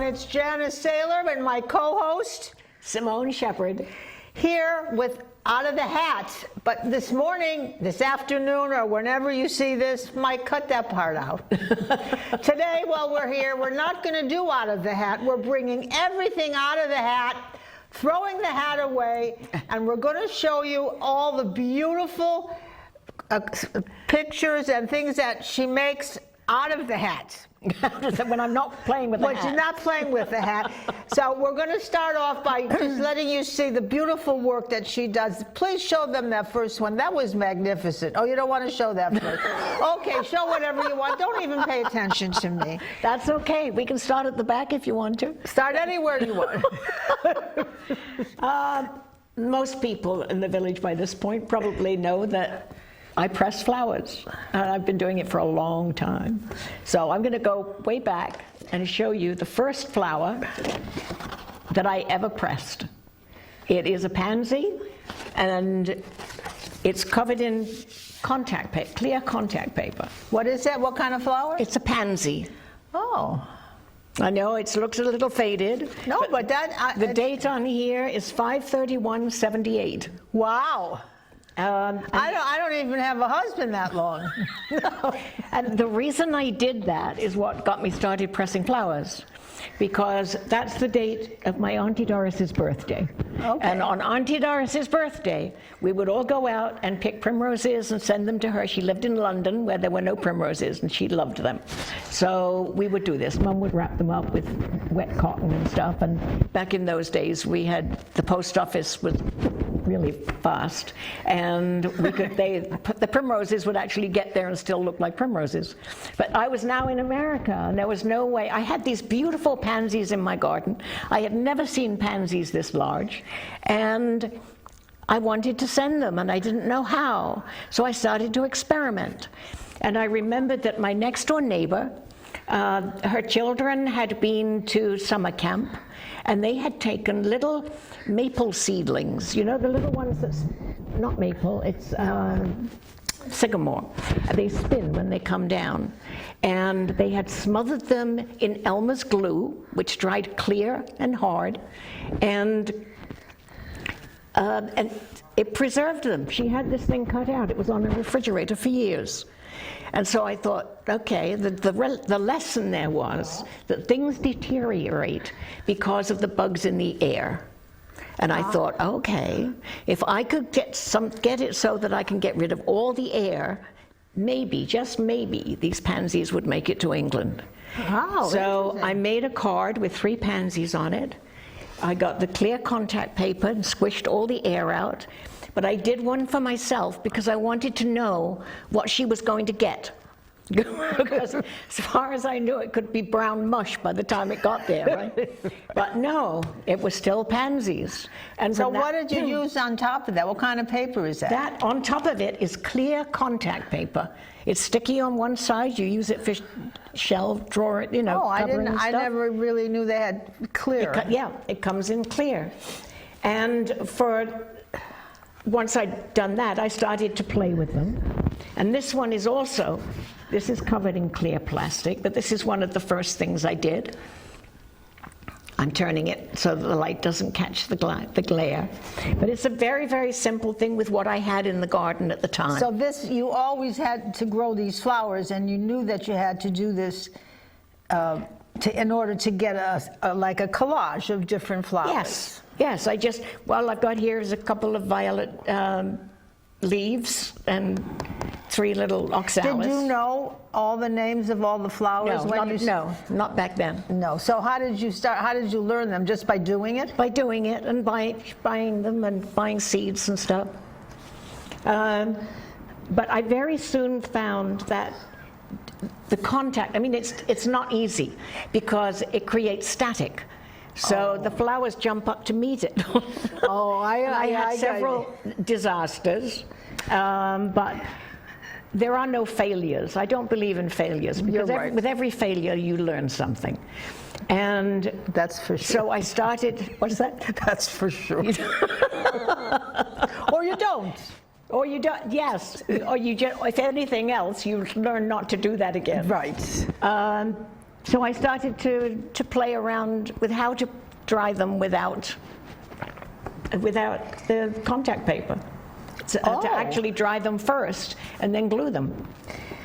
It's Janice Saylor and my co-host, Simone Shepard, here with Out of the Hat. But this morning, this afternoon, or whenever you see this, Mike, cut that part out. Today, while we're here, we're not going to do Out of the Hat. We're bringing everything out of the hat, throwing the hat away, and we're going to show you all the beautiful pictures and things that she makes out of the hat. when I'm not playing with the hat. When she's not playing with the hat. So we're going to start off by just letting you see the beautiful work that she does. Please show them that first one. That was magnificent. Oh, you don't want to show that first? Okay, show whatever you want. Don't even pay attention to me. That's okay. We can start at the back if you want to. Start anywhere you want. Most people in the village by this point probably know that I press flowers, and I've been doing it for a long time. So I'm going to go way back and show you the first flower that I ever pressed. It is a pansy, and it's covered in contact paper, clear contact paper. What is that? What kind of flower? It's a pansy. Oh. I know it looks a little faded. No, but that... the date on here is 5/31/78. Wow. I don't even have a husband that long. And the reason I did that is what got me started pressing flowers, because that's the date of my Auntie Doris's birthday. Okay. And on Auntie Doris's birthday, we would all go out and pick primroses and send them to her. She lived in London where there were no primroses, and she loved them. So we would do this. Mom would wrap them up with wet cotton and stuff, and back in those days we had, the post office was really fast, and the primroses would actually get there and still look like primroses. But I was now in America, and there was no way. I had these beautiful pansies in my garden. I had never seen pansies this large, and I wanted to send them, and I didn't know how. So I started to experiment. And I remembered that my next door neighbor, her children had been to summer camp, and they had taken little maple seedlings, you know, the little ones that's not maple, it's sycamore. They spin when they come down. And they had smothered them in Elmer's glue, which dried clear and hard, and it preserved them. She had this thing cut out. It was on a refrigerator for years. And so I thought, okay, the lesson there was that things deteriorate because of the bugs in the air. And I thought, okay, if I could get it so that I can get rid of all the air, maybe, just maybe, these pansies would make it to England. Wow, so I made a card with 3 pansies on it. I got the clear contact paper and squished all the air out. But I did one for myself because I wanted to know what she was going to get. Because as far as I knew, it could be brown mush by the time it got there, right? But no, it was still pansies. And so what did you use on top of that? What kind of paper is that? That, on top of it, is clear contact paper. It's sticky on one side. You use it for shelf drawer, you know, covering and stuff. I never really knew they had clear. It comes in clear. And once I'd done that, I started to play with them. And this one is also, this is covered in clear plastic, but this is one of the first things I did. I'm turning it so that the light doesn't catch the glare. But it's a very, very simple thing with what I had in the garden at the time. So this, you always had to grow these flowers, and you knew that you had to do this in order to get like a collage of different flowers. Yes. Yes, I've got here is a couple of violet leaves and 3 little oxalis. Did you know all the names of all the flowers? No, not back then. No. So how did you start? How did you learn them? Just by doing it? By doing it and buying them and buying seeds and stuff. But I very soon found that the contact, I mean, it's not easy because it creates static. So the flowers jump up to meet it. I had several disasters, but there are no failures. I don't believe in failures because with every failure you learn something. And that's for sure. So I started, what is that? That's for sure. Or you don't. Or you don't, yes. Or you just, if anything else, you learn not to do that again. Right. So I started to play around with how to dry them without the contact paper. To actually dry them first and then glue them.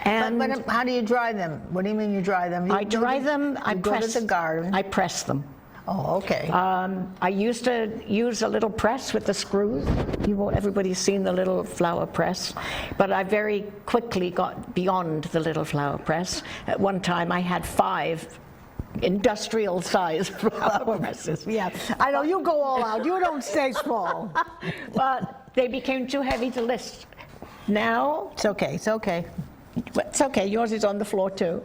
And But how do you dry them? What do you mean you dry them? I dry them, I go press to the garden. I press them. Oh, okay. I used to use a little press with the screws. Everybody's seen the little flower press, but I very quickly got beyond the little flower press. At one time I had 5 industrial size flower presses. Yeah, I know, you go all out. You don't stay small. But they became too heavy to lift. Now, It's okay, it's okay. it's okay, yours is on the floor too.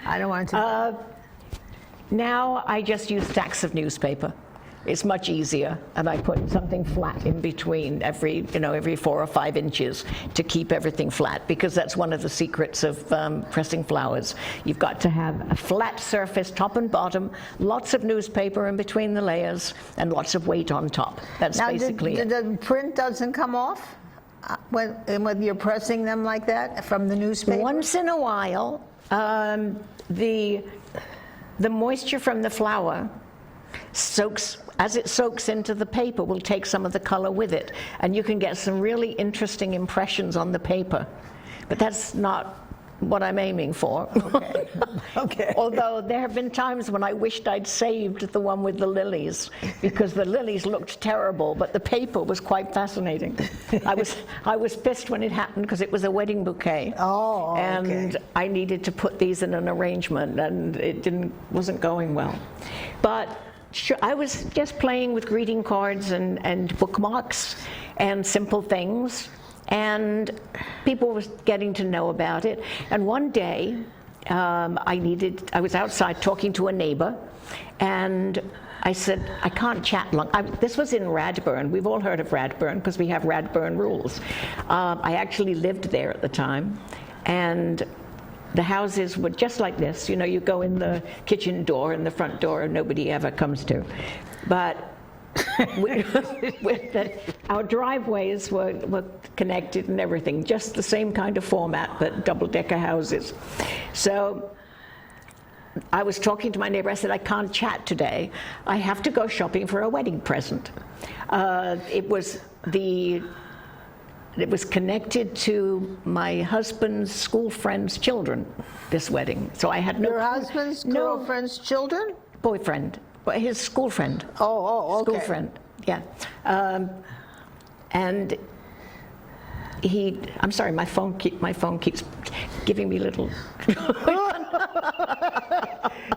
I don't want to. Now I just use stacks of newspaper. It's much easier, and I put something flat in between every 4 or 5 inches to keep everything flat, because that's one of the secrets of pressing flowers. You've got to have a flat surface, top and bottom, lots of newspaper in between the layers, and lots of weight on top. That's Now, basically it. the print doesn't come off when you're pressing them like that from the newspaper? Once in a while, the moisture from the flower as it soaks into the paper, will take some of the color with it, and you can get some really interesting impressions on the paper. But that's not what I'm aiming for. Okay. Okay. Although there have been times when I wished I'd saved the one with the lilies, because the lilies looked terrible, but the paper was quite fascinating. I was pissed when it happened, because it was a wedding bouquet. Oh, okay. And I needed to put these in an arrangement, and it wasn't going well. But I was just playing with greeting cards and bookmarks and simple things, and people were getting to know about it. And one day, I was outside talking to a neighbor, and I said, I can't chat long. This was in Radburn. We've all heard of Radburn, because we have Radburn rules. I actually lived there at the time, and the houses were just like this. You go in the kitchen door and the front door, nobody ever comes to. But our driveways were connected and everything, just the same kind of format, but double-decker houses. So I was talking to my neighbor. I said, I can't chat today. I have to go shopping for a wedding present. It was connected to my husband's school friend's children, this wedding. So I had no... Your husband's girlfriend's children? Boyfriend, his school friend. Oh, okay. School friend, yeah. And I'm sorry, my phone keeps giving me little...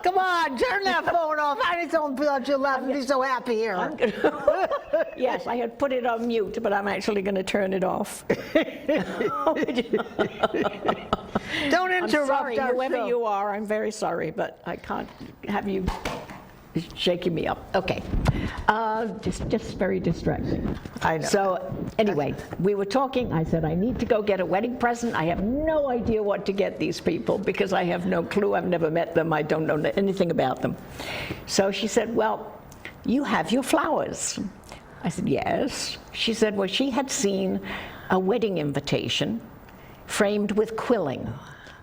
Come on, turn that phone off. I just don't feel that you'll laugh and be so happy here. Yes, I had put it on mute, but I'm actually going to turn it off. Don't interrupt. I'm sorry, our whoever show. you are, I'm very sorry, but I can't have you shaking me up. Okay, just very distracting. I know. So anyway, we were talking. I said, I need to go get a wedding present. I have no idea what to get these people, because I have no clue. I've never met them. I don't know anything about them. So she said, well, you have your flowers. I said, yes. She said, well, she had seen a wedding invitation framed with quilling.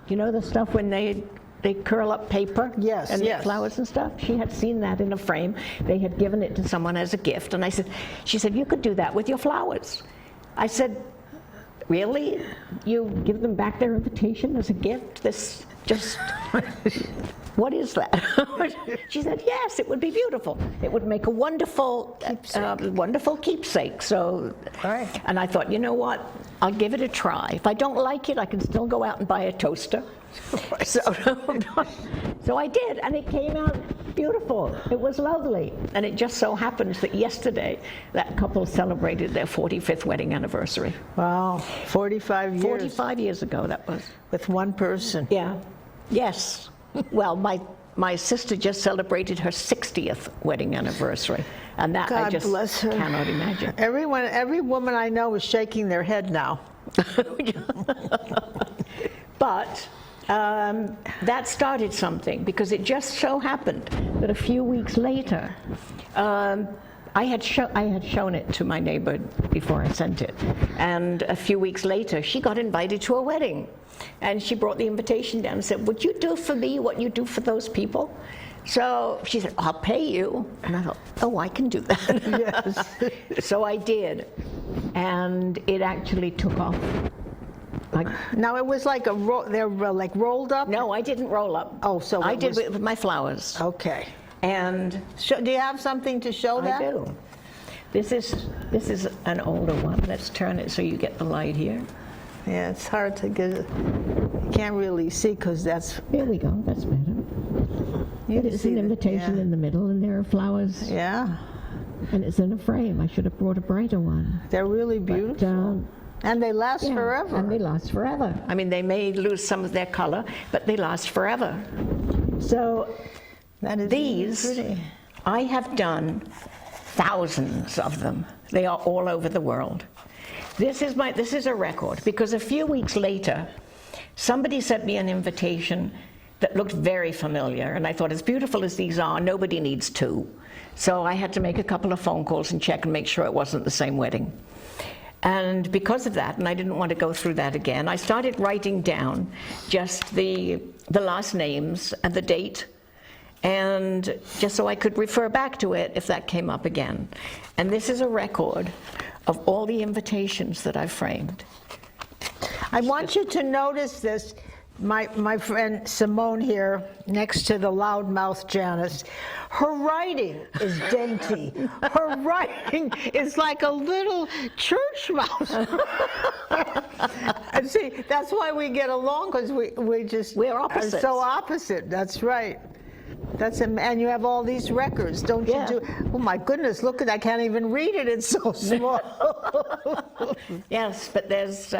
You know the stuff when they curl up paper? Yes, and yes. flowers and stuff? She had seen that in a frame. They had given it to someone as a gift. And she said, you could do that with your flowers. I said, really? You give them back their invitation as a gift? What is that? She said, yes, it would be beautiful. It would make a wonderful keepsake. So, Right. And I thought, you know what? I'll give it a try. If I don't like it, I can still go out and buy a toaster. So I did, and it came out beautiful. It was lovely. And it just so happens that yesterday, that couple celebrated their 45th wedding anniversary. Wow, 45 years. 45 years ago, that was. With one person. Yeah. Yes. Well, my sister just celebrated her 60th wedding anniversary, and that I God just bless her. cannot imagine. Every woman I know is shaking their head now. But that started something, because it just so happened that a few weeks later, I had shown it to my neighbor before I sent it, and a few weeks later she got invited to a wedding, and she brought the invitation down and said, "Would you do for me what you do for those people?" So she said, "I'll pay you," and I thought, "Oh, I can do that." Yes. So I did, and it actually took off. Like, Now it was like they're like rolled up? no, I didn't roll up. Oh, so I it did was- it with my flowers. Okay. And Do you have something to show that? I do. This is an older one. Let's turn it so you get the light here. Yeah, it's hard to get it. You can't really see because that's... Here we go. That's better. You can It's see an the- invitation yeah. in the middle, and there are flowers, Yeah, and it's in a frame. I should have brought a brighter one. they're really beautiful. And they last Yeah, forever. and they last forever. I mean, they may lose some of their color, but they last forever. So That is these, really pretty. I have done thousands of them. They are all over the world. This is a record, because a few weeks later, somebody sent me an invitation that looked very familiar, and I thought, as beautiful as these are, nobody needs two. So I had to make a couple of phone calls and check and make sure it wasn't the same wedding. And because of that, and I didn't want to go through that again, I started writing down just the last names and the date, and just so I could refer back to it if that came up again. And this is a record of all the invitations that I've framed. I want you to notice this. My friend Simone here, next to the loudmouth Janice, her writing is dainty. Her writing is like a little church mouse. And see, that's why we get along, because we're opposites. are so opposite. That's right. And you have all these records, don't you? Yeah. Oh my goodness, look at, I can't even read it, it's so small. Yes, but there's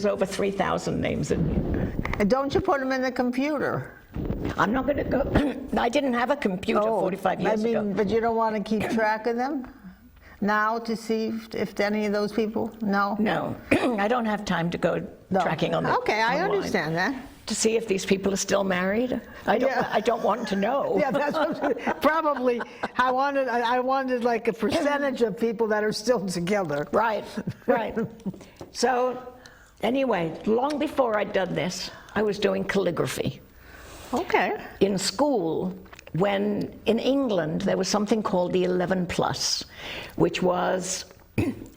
over 3,000 names in here. And don't you put them in the computer? I'm not going to go. I didn't have a computer 45 years ago. But you don't want to keep track of them now to see if any of those people, no? No, I don't have time to go No. tracking on the Okay, I online understand that. to see if these people are still married. Yeah. I don't want to know. Yeah, that's what, probably, I wanted like a percentage of people that are still together. Right, right. So anyway, long before I'd done this, I was doing calligraphy. Okay. In school, when in England there was something called the 11 plus, which was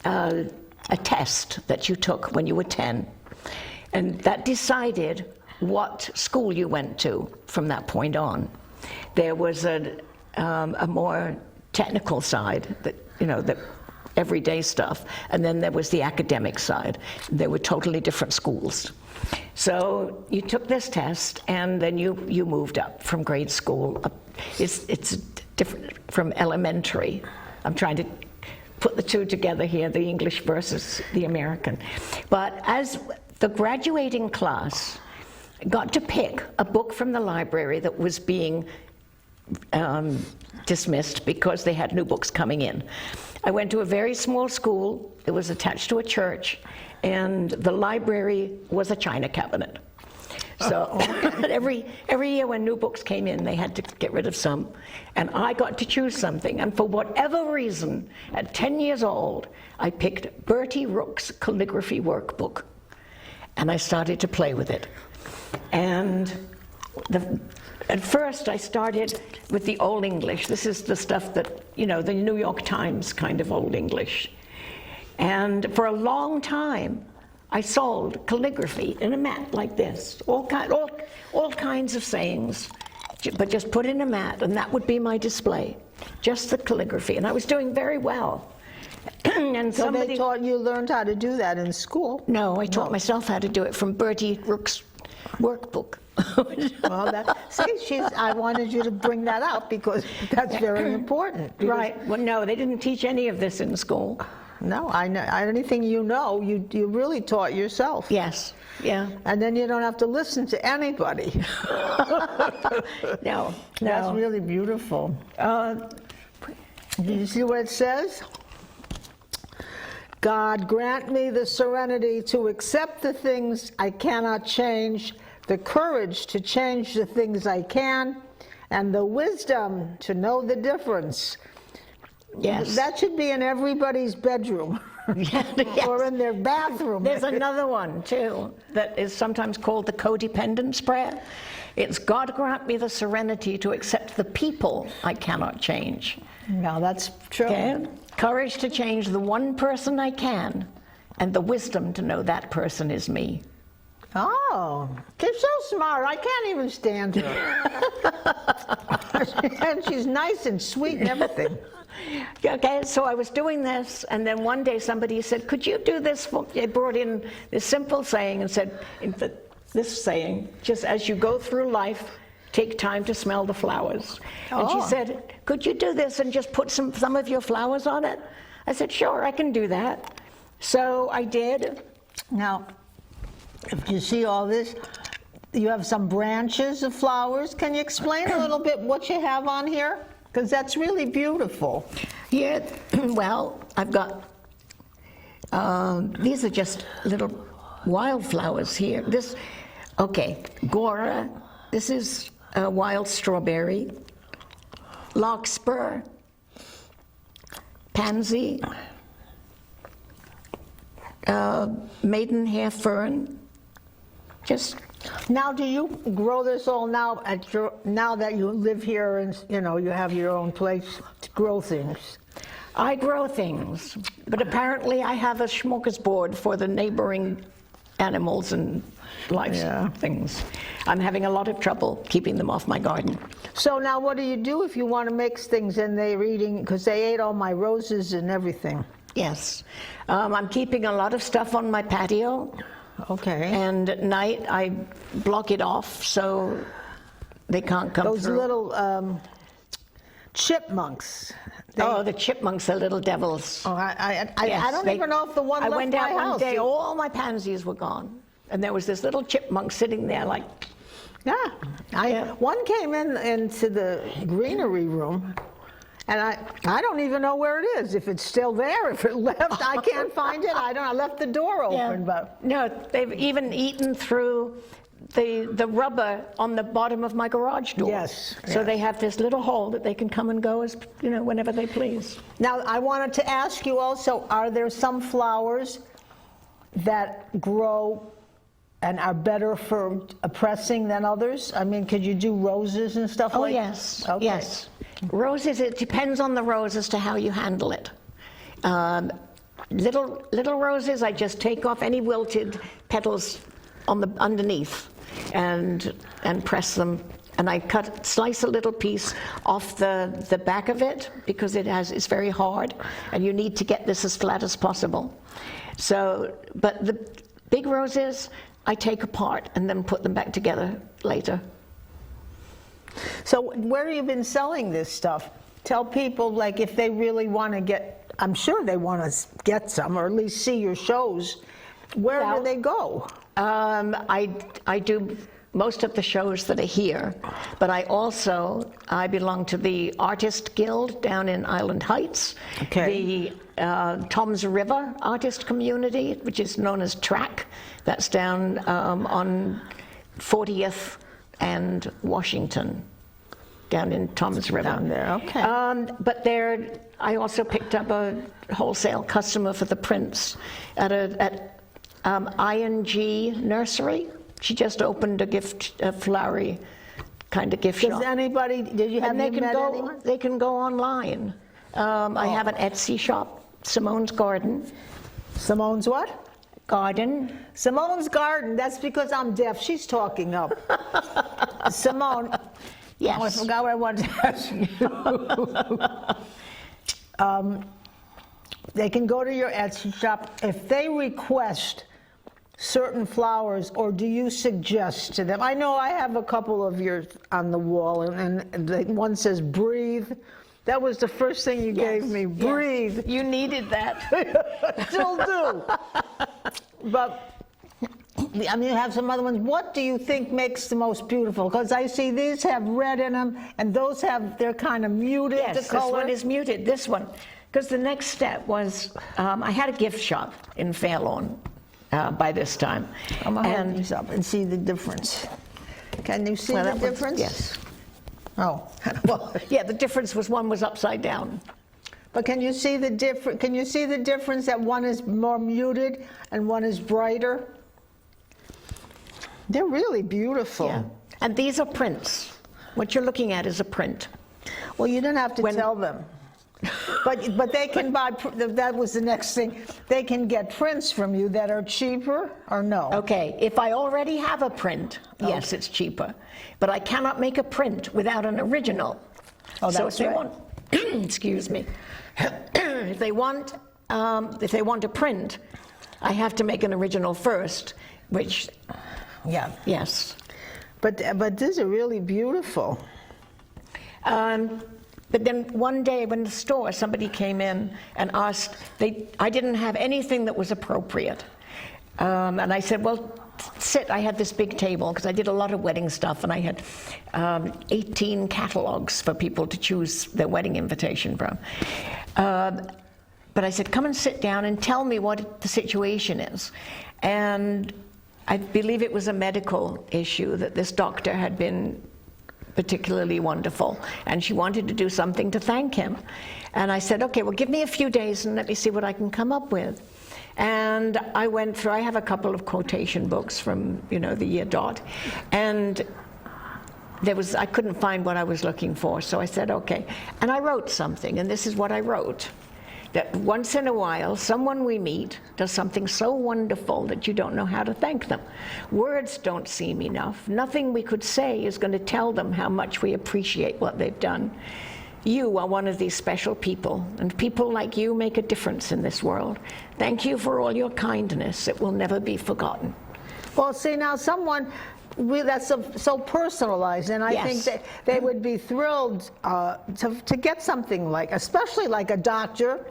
a test that you took when you were 10, and that decided what school you went to from that point on. There was a more technical side, that the everyday stuff, and then there was the academic side. They were totally different schools. So you took this test, and then you moved up from grade school up. It's different from elementary. I'm trying to put the two together here, the English versus the American. But as the graduating class got to pick a book from the library that was being dismissed because they had new books coming in. I went to a very small school. It was attached to a church, and the library was a china cabinet. So every year when new books came in, they had to get rid of some, and I got to choose something. And for whatever reason, at 10 years old, I picked Bertie Rook's calligraphy workbook, and I started to play with it. And at first, I started with the Old English. This is the stuff that, the New York Times kind of Old English. And for a long time, I sold calligraphy in a mat like this, all kinds of sayings, but just put in a mat, and that would be my display, just the calligraphy. And I was doing very well. And So they you learned how to do that in school? No, I taught myself how to do it from Bertie Rook's workbook. Well, I wanted you to bring that out because that's very important. Right. Well, no, they didn't teach any of this in school. No, I know. Anything you really taught yourself. Yes. Yeah. And then you don't have to listen to anybody. No. That's really beautiful. Do you see what it says? God, grant me the serenity to accept the things I cannot change, the courage to change the things I can, and the wisdom to know the difference. Yes. That should be in everybody's bedroom. Yes. Or in their bathroom. There's another one, too, that is sometimes called the codependence prayer. It's, God grant me the serenity to accept the people I cannot change. No, that's true. Okay? Courage to change the one person I can, and the wisdom to know that person is me. Oh, she's so smart. I can't even stand her. And she's nice and sweet and everything. Okay, so I was doing this, and then one day somebody said, could you do this? They brought in this simple saying and said, this saying, just as you go through life, take time to smell the flowers. And she said, could you do this and just put some of your flowers on it? I said, sure, I can do that. So I did. Now, if you see all this, you have some branches of flowers. Can you explain a little bit what you have on here? Because that's really beautiful. Here, well, I've got, these are just little wildflowers here. This, okay, Gora, this is a wild strawberry, larkspur, pansy, maidenhair fern, just. Now, do you grow this all now now that you live here and you have your own place to grow things? I grow things, but apparently I have a smorgasbord for the neighboring animals and livestock things. I'm having a lot of trouble keeping them off my garden. So now what do you do if you want to mix things and they're eating, because they ate all my roses and everything? Yes. I'm keeping a lot of stuff on my patio. Okay. And at night I block it off so they can't come Those through. little chipmunks. Oh, the chipmunks are little devils. Oh, I Yes, don't even know if the one I left went my out one house. day, all my pansies were gone. And there was this little chipmunk sitting there like, Yeah, one came into the greenery room, and I don't even know where it is. If it's still there, if it left, I can't find it. I left the door open, but no, they've even eaten through the rubber on the bottom of my garage door. Yes, So yes. they have this little hole that they can come and go as whenever they please. Now I wanted to ask you also: are there some flowers that grow and are better for pressing than others? I mean, could you do roses and stuff like that? Oh, yes, Okay. yes. Roses, it depends on the rose as to how you handle it. Little roses, I just take off any wilted petals on the underneath and press them. And I slice a little piece off the back of it because it's very hard, and you need to get this as flat as possible. So, but the big roses, I take apart and then put them back together later. So where have you been selling this stuff? Tell people, like, if they really want to get, I'm sure they want to get some, or at least see your shows. Where do they go? I do most of the shows that are here, but I belong to the Artist Guild down in Island Heights, the Toms River Artist Community, which is known as TRAC, that's down on 40th and Washington, down in Toms River. Down there, okay. But I also picked up a wholesale customer for the prints at ING Nursery. She just opened a flowery kind of gift shop. Did you have anyone? They can go online. I have an Etsy shop, Simone's Garden. Simone's what? Garden. Simone's Garden. That's because I'm deaf. She's talking up. Simone. Yes. Oh, I forgot what I wanted to ask you. They can go to your Etsy shop. If they request certain flowers, or do you suggest to them? I know I have a couple of yours on the wall, and one says breathe. That was the first thing you gave me, breathe. Yes. You needed that. Still do. But I mean, you have some other ones. What do you think makes the most beautiful? Because I see these have red in them, and those they're kind of muted, Yes, the color. this one is muted, this one. Because the next step was, I had a gift shop in Fairlawn by this time. I'm going to hold these up and see the difference. Can you see the difference? Yes. Oh, well, Yeah, the difference was one was upside down. but can you see the difference that one is more muted and one is brighter? They're really beautiful. Yeah. And these are prints. What you're looking at is a print. Well, you didn't have to tell them. But they can buy, that was the next thing, they can get prints from you that are cheaper or no? Okay, if I already have a print, yes, it's cheaper. But I cannot make a print without an original. Oh, so that's if they right. want, excuse me, if they want a print, I have to make an original first, which, Yeah. yes. But these are really beautiful. But then one day when the store, somebody came in and asked, I didn't have anything that was appropriate. And I said, well, sit. I had this big table because I did a lot of wedding stuff, and I had 18 catalogs for people to choose their wedding invitation from. But I said, come and sit down and tell me what the situation is. And I believe it was a medical issue that this doctor had been particularly wonderful, and she wanted to do something to thank him. And I said, okay, well, give me a few days and let me see what I can come up with. And I went through, I have a couple of quotation books from, the year dot, and I couldn't find what I was looking for, so I said, okay. And I wrote something, and this is what I wrote. That once in a while, someone we meet does something so wonderful that you don't know how to thank them. Words don't seem enough. Nothing we could say is going to tell them how much we appreciate what they've done. You are one of these special people, and people like you make a difference in this world. Thank you for all your kindness. It will never be forgotten. Well, see, now that's so personalized, and I think that they would be thrilled to get something especially like a doctor.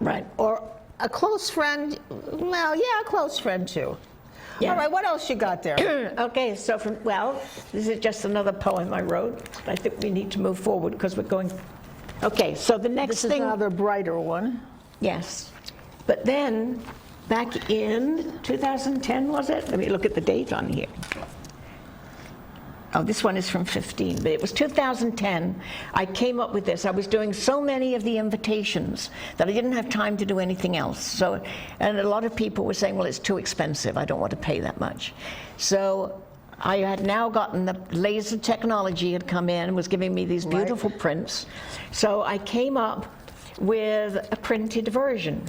Right. Or a close friend. Well, yeah, a close friend too. Yeah. All right, what else you got there? Okay, so this is just another poem I wrote. I think we need to move forward because we're going. Okay, so the next This thing. is another brighter one. Yes. But then, back in 2010, was it? Let me look at the date on here. Oh, this one is from 15, but it was 2010. I came up with this. I was doing so many of the invitations that I didn't have time to do anything else. And a lot of people were saying, well, it's too expensive. I don't want to pay that much. So I had now gotten the laser technology had come in and was giving me these beautiful prints. So I came up with a printed version.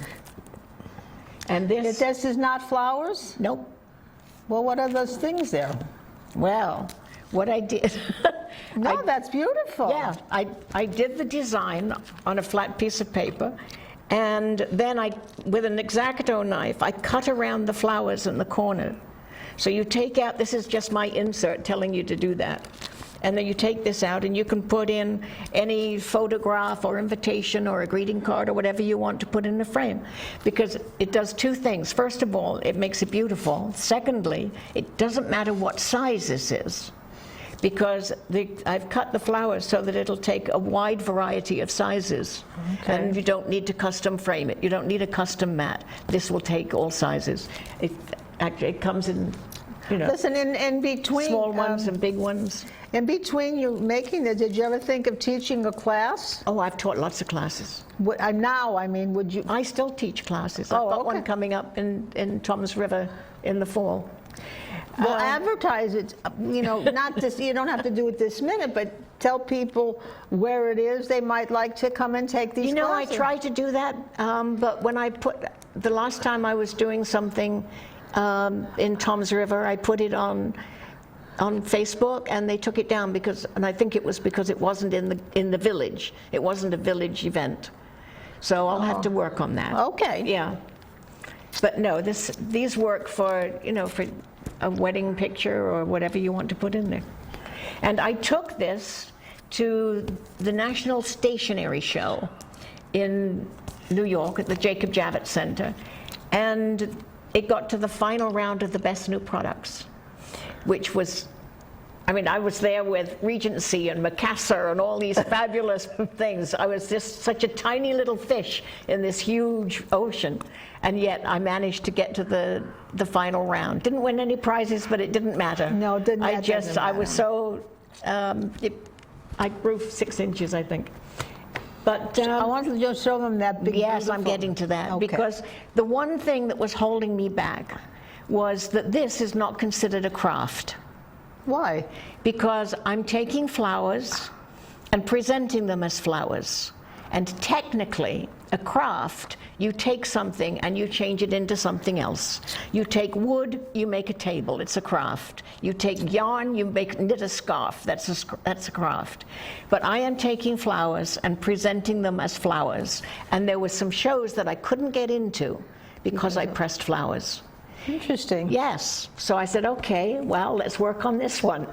And this is not flowers? Nope. Well, what are those things there? Well, what I did. No, that's beautiful. Yeah, I did the design on a flat piece of paper, and then with an X-Acto knife, I cut around the flowers in the corner. So you take out, this is just my insert telling you to do that. And then you take this out and you can put in any photograph or invitation or a greeting card or whatever you want to put in the frame. Because it does two things. First of all, it makes it beautiful. Secondly, it doesn't matter what size this is. Because I've cut the flowers so that it'll take a wide variety of sizes. Okay. And you don't need to custom frame it. You don't need a custom mat. This will take all sizes. It comes in, Listen, in between small ones and big ones. In between you making it, did you ever think of teaching a class? Oh, I've taught lots of classes. Would you? I still teach classes. I've got one coming up in Toms River in the fall. Well, advertise it, not this, you don't have to do it this minute, but tell people where it is they might like to come and take these classes. I try to do that, but when the last time I was doing something in Toms River, I put it on Facebook, and they took it down and I think it was because it wasn't in the village. It wasn't a village event. So I'll have to work on that. Okay. Yeah. But no, these work for a wedding picture or whatever you want to put in there. And I took this to the National Stationery Show in New York at the Jacob Javits Center, and it got to the final round of the best new products, which was, I was there with Regency and Macassar and all these fabulous things. I was just such a tiny little fish in this huge ocean, and yet I managed to get to the final round. Didn't win any prizes, but it didn't matter. No, it didn't matter. I was so, I grew 6 inches, I think. But I wanted to just show them that big, yes, I'm beautiful- getting to that. Okay. Because the one thing that was holding me back was that this is not considered a craft. Why? Because I'm taking flowers and presenting them as flowers. And technically, a craft, you take something and you change it into something else. You take wood, you make a table, it's a craft. You take yarn, you knit a scarf, that's a craft. But I am taking flowers and presenting them as flowers. And there were some shows that I couldn't get into because I pressed flowers. Interesting. Yes. So I said, okay, well, let's work on this one.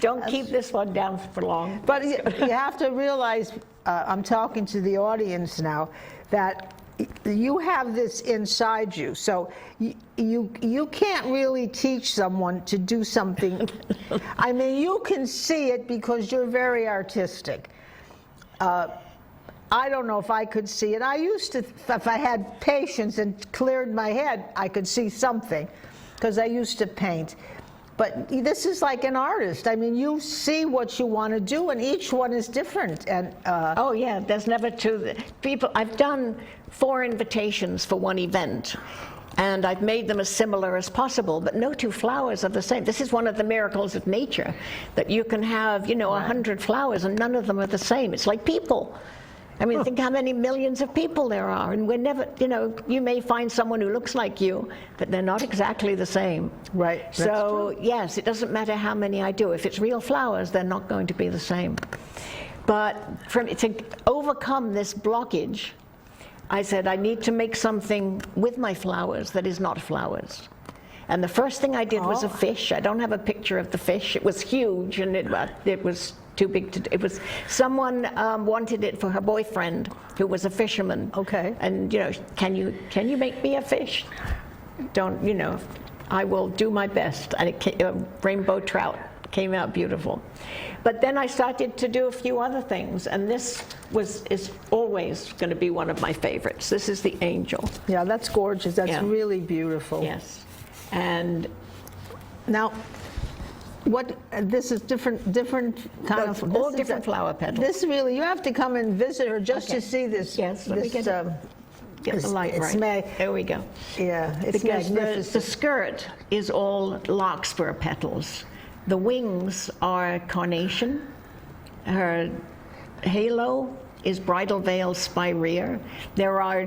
Don't keep this one down for long. But you have to realize, I'm talking to the audience now, that you have this inside you. So you can't really teach someone to do something. I mean, you can see it because you're very artistic. I don't know if I could see it. I used to, if I had patience and cleared my head, I could see something, because I used to paint. But this is like an artist. I mean, you see what you want to do, and each one is different. And oh yeah, there's never two people. I've done 4 invitations for one event, and I've made them as similar as possible, but no 2 flowers are the same. This is one of the miracles of nature, that you can have, 100 flowers and none of them are the same. It's like people. I mean, think how many millions of people there are, and we're never, you may find someone who looks like you, but they're not exactly the same. Right. That's So, true. yes, it doesn't matter how many I do. If it's real flowers, they're not going to be the same. But to overcome this blockage, I said, I need to make something with my flowers that is not flowers. And the first thing I did was a fish. I don't have a picture of the fish. It was huge, and it was too big to do. It was, someone wanted it for her boyfriend, who was a fisherman. Okay. And can you make me a fish? I will do my best. And rainbow trout came out beautiful. But then I started to do a few other things, and this is always going to be one of my favorites. This is the angel. yeah, that's gorgeous. That's Yeah. really beautiful. Yes. And Now, this is different kind of all this is different flower petals. This really, you have to come and visit her just Okay. to see this. Yes, let me get the light it's right. There we go. Yeah, it's Because the magnificent. skirt is all larkspur petals. The wings are carnation. Her halo is bridal veil spirea. There are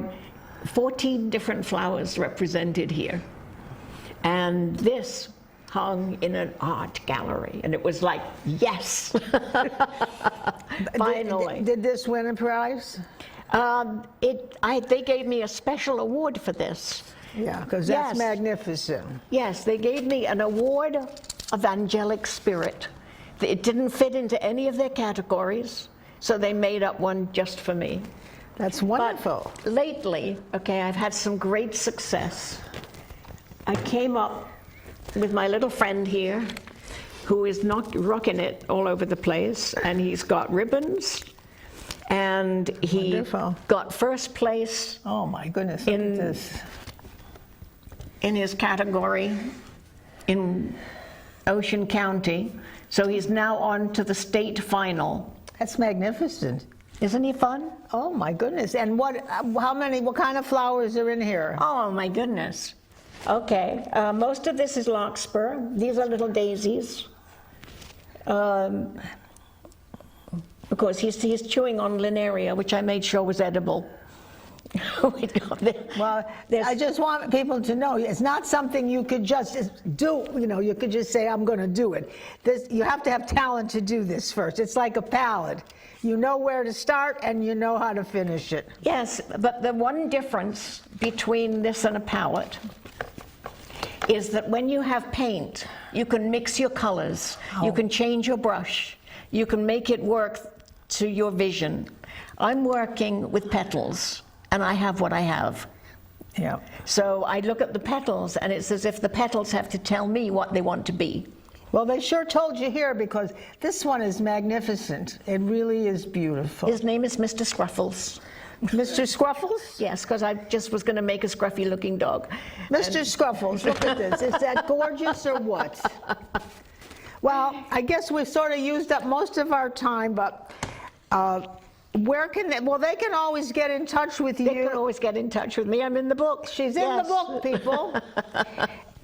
14 different flowers represented here. And this hung in an art gallery, and it was like, yes, finally. Did this win a prize? They gave me a special award for this. Yeah, because that's Yes. magnificent. Yes, they gave me an award of angelic spirit. It didn't fit into any of their categories, so they made up one just for me. That's wonderful. But lately, I've had some great success. I came up with my little friend here, who is not rocking it all over the place, and he's got ribbons, and he Wonderful. got first place Oh my goodness, look in- at this. in his category in Ocean County. So he's now on to the state final. That's magnificent. Isn't he fun? Oh my goodness. And what kind of flowers are in here? Oh my goodness. Okay, most of this is larkspur. These are little daisies. Of course, he's chewing on linaria, which I made sure was edible. Well, I just want people to know it's not something you could just do. You could just say, I'm going to do it. You have to have talent to do this first. It's like a palette. You know where to start and you know how to finish it. Yes, but the one difference between this and a palette is that when you have paint, you can mix your colors, you can change your brush, you can make it work to your vision. I'm working with petals, and I have what I have. Yeah. So I look at the petals, and it's as if the petals have to tell me what they want to be. Well, they sure told you here, because this one is magnificent. It really is beautiful. His name is Mr. Scruffles. Mr. Scruffles? Yes, because I just was going to make a scruffy-looking dog. Mr. Scruffles, look at this. Is that gorgeous or what? Well, I guess we've sort of used up most of our time, but where can they, well, they can always get in touch with you. They can always get in touch with me. I'm in the book. She's in the book, people.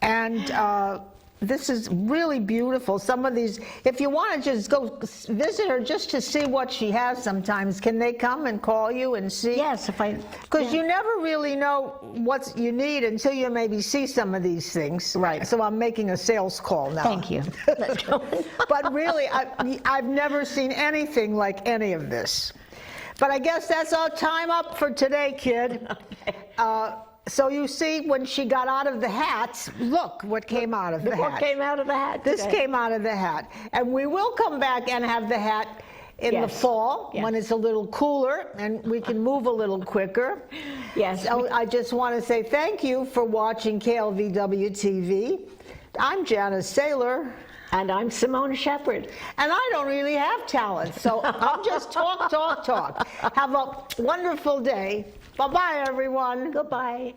And this is really beautiful. Some of these, if you want to just go visit her just to see what she has sometimes, can they come and call you and see? Yes, if I... Because you never really know what you need until you maybe see some of these things. Right. So I'm making a sales call now. Thank you. Let's go. But really, I've never seen anything like any of this. But I guess that's our time up for today, kid. So you see, when she got out of the hat, look what came out of the hat. What came out of the hat This today. came out of the hat. And we will come back and have the hat in the fall when it's a little cooler and we can move a little quicker. Yes. So I just want to say thank you for watching KLVW-TV. I'm Janice Saylor. And I'm Simona Shepherd. And I don't really have talent, so I'm just talk. Have a wonderful day. Bye-bye, everyone. Goodbye.